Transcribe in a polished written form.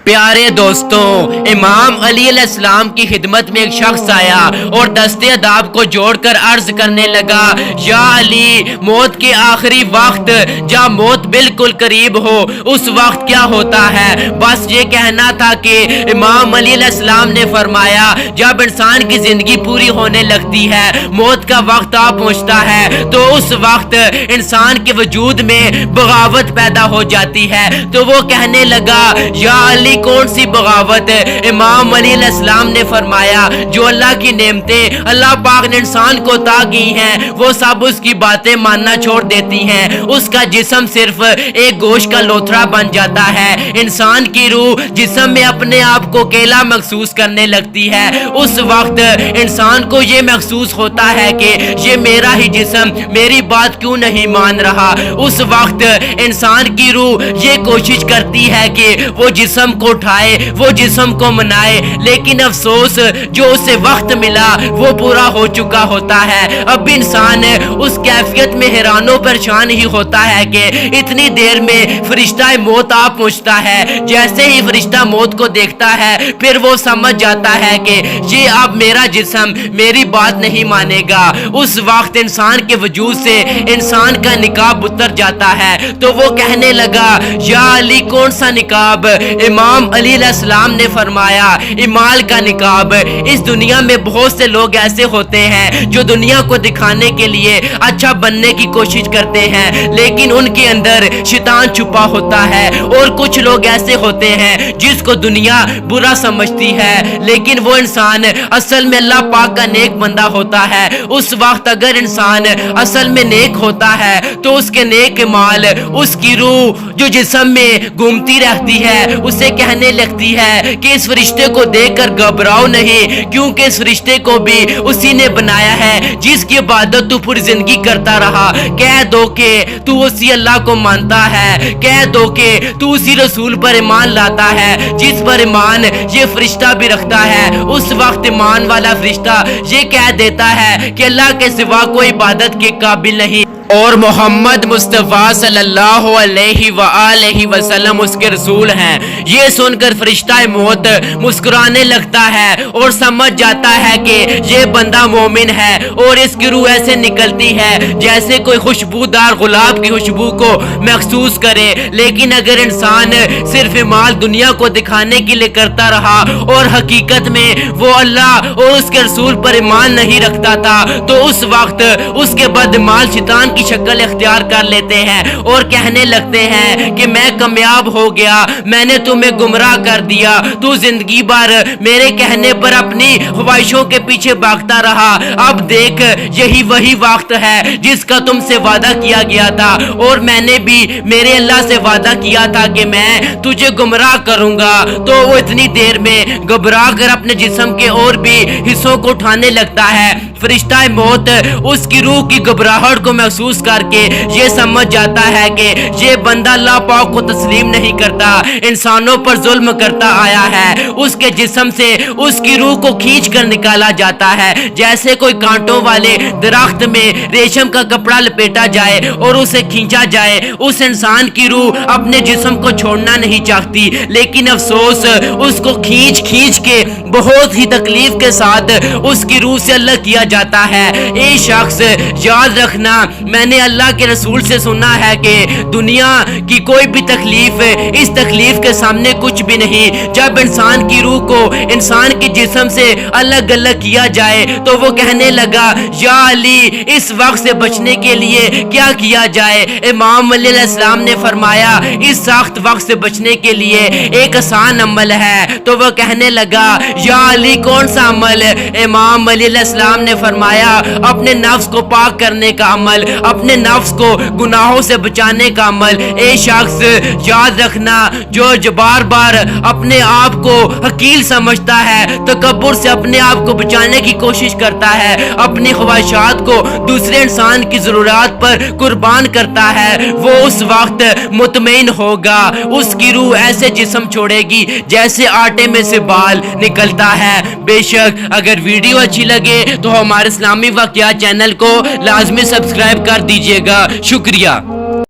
پیارے دوستوں، امام علی علیہ السلام کی خدمت میں ایک شخص آیا اور دستے اداب کو جوڑ کر عرض کرنے لگا، یا علی، موت کے آخری وقت جب موت بالکل قریب ہو اس وقت کیا ہوتا ہے؟ بس یہ کہنا تھا کہ امام علی علیہ السلام نے فرمایا، جب انسان کی زندگی پوری ہونے لگتی ہے، موت کا وقت آ پہنچتا ہے، تو اس وقت انسان کے وجود میں بغاوت پیدا ہو جاتی ہے۔ تو وہ کہنے لگا، یا علی، کون سی بغاوت؟ امام علی علیہ السلام نے فرمایا، جو اللہ کی نعمتیں اللہ پاک نے انسان کو عطا کی ہیں وہ سب اس کی باتیں ماننا چھوڑ دیتی ہیں، اس کا جسم صرف ایک گوشت کا لوتھڑا بن جاتا ہے، انسان کی روح جسم میں اپنے آپ کو اکیلا محسوس کرنے لگتی ہے۔ اس وقت انسان کو یہ محسوس ہوتا ہے کہ یہ میرا ہی جسم میری بات کیوں نہیں مان رہا۔ اس وقت انسان کی روح یہ کوشش کرتی ہے کہ وہ جسم کو اٹھائے، وہ جسم کو منائے، لیکن افسوس جو اسے وقت ملا وہ پورا ہو چکا ہوتا ہے۔ اب انسان اس کیفیت میں حیران و پریشان ہی ہوتا ہے کہ اتنی دیر میں فرشتہ موت آ پہنچتا ہے۔ جیسے ہی فرشتہ موت کو دیکھتا ہے پھر وہ سمجھ جاتا ہے کہ یہ اب میرا جسم میری بات نہیں مانے گا۔ اس وقت انسان کے وجود سے انسان کا نقاب اتر جاتا ہے۔ تو وہ کہنے لگا، یا علی، کون سا نقاب؟ امام علی علیہ السلام نے فرمایا، ایمان کا نقاب۔ اس دنیا میں بہت سے لوگ ایسے ہوتے ہیں جو دنیا کو دکھانے کے لیے اچھا بننے کی کوشش کرتے ہیں، لیکن ان کے اندر شیطان چھپا ہوتا ہے۔ اور کچھ لوگ ایسے ہوتے ہیں جس کو دنیا برا سمجھتی ہے، لیکن وہ انسان اصل میں اللہ پاک کا نیک بندہ ہوتا ہے۔ اس وقت اگر انسان اصل میں نیک ہوتا ہے تو اس کے نیک مال، اس کی روح جو جسم میں گھومتی رہتی ہے، اسے کہنے لگتی ہے کہ اس فرشتے کو دیکھ کر گھبراؤ نہیں، کیونکہ اس فرشتے کو بھی اسی نے بنایا ہے جس کی عبادت تو پوری زندگی کرتا رہا۔ کہہ دو کہ تو اسی اللہ کو مانتا ہے، کہہ دو کہ تو اسی رسول پر ایمان لاتا ہے جس پر ایمان یہ فرشتہ بھی رکھتا ہے۔ اس وقت ایمان والا فرشتہ یہ کہہ دیتا ہے کہ اللہ کے سوا کوئی عبادت کے قابل نہیں اور محمد مصطفیٰ صلی اللہ علیہ وآلہ وسلم اس کے رسول ہیں۔ یہ سن کر فرشتہ موت مسکرانے لگتا ہے اور سمجھ جاتا ہے کہ یہ بندہ مومن ہے، اور اس کی روح ایسے نکلتی ہے جیسے کوئی خوشبودار گلاب کی خوشبو کو محسوس کرے۔ لیکن اگر انسان صرف مال دنیا کو دکھانے کے لیے کرتا رہا اور حقیقت میں وہ اللہ اور اس کے رسول پر ایمان نہیں رکھتا تھا، تو اس وقت اس کے بدمال شیطان کی شکل اختیار کر لیتے ہیں اور کہنے لگتے ہیں کہ میں کامیاب ہو گیا، میں نے تمہیں گمراہ کر دیا، تو زندگی بھر میرے کہنے پر اپنی خواہشوں کے پیچھے بھاگتا رہا، اب دیکھ یہی وہی وقت ہے جس کا تم سے وعدہ کیا گیا تھا، اور میں نے بھی میرے اللہ سے وعدہ کیا تھا کہ میں تجھے گمراہ کروں گا۔ تو وہ اتنی دیر میں گھبرا کر اپنے جسم کے اور بھی حصوں کو اٹھانے لگتا ہے۔ فرشتہ موت اس کی روح کی گھبراہٹ کو محسوس کر کے یہ سمجھ جاتا ہے کہ یہ بندہ اللہ پاک کو تسلیم نہیں کرتا، انسانوں پر ظلم کرتا آیا ہے۔ اس کے جسم سے اس کی روح کو کھینچ کر نکالا جاتا ہے، جیسے کوئی کانٹوں والے درخت میں ریشم کا کپڑا لپیٹا جائے اور اسے کھینچا جائے۔ اس انسان کی روح اپنے جسم کو چھوڑنا نہیں چاہتی، لیکن افسوس اس کو کھینچ کے بہت ہی تکلیف کے ساتھ اس کی روح سے الگ کیا جاتا ہے۔ اے شخص، یاد رکھنا، میں نے اللہ کے رسول سے سنا ہے کہ دنیا کی کوئی بھی تکلیف اس تکلیف کے سامنے کچھ بھی نہیں۔ جب انسان کی روح کو انسان کے جسم سے الگ کیا جائے تو وہ کہنے لگا، یا علی، اس وقت سے بچنے کے لیے کیا کیا جائے؟ امام علی علیہ السلام نے فرمایا، اس سخت وقت سے بچنے کے لیے ایک آسان عمل ہے۔ تو وہ کہنے لگا، یا علی، کون سا عمل؟ امام علی علیہ السلام نے فرمایا، اپنے نفس کو پاک کرنے کا عمل، اپنے نفس کو گناہوں سے بچانے کا عمل۔ اے شخص، یاد رکھنا، جو بار بار اپنے آپ کو حقیر سمجھتا ہے، تکبر سے اپنے آپ کو بچانے کی کوشش کرتا ہے، اپنی خواہشات کو دوسرے انسان کی ضرورات پر قربان کرتا ہے، وہ اس وقت مطمئن ہوگا۔ اس کی روح ایسے جسم چھوڑے گی جیسے آٹے میں سے بال نکلتا ہے۔ بے شک اگر ویڈیو اچھی لگے تو ہمارے اسلامی واقعات چینل کو لازمی سبسکرائب کر دیجئے گا۔ شکریہ۔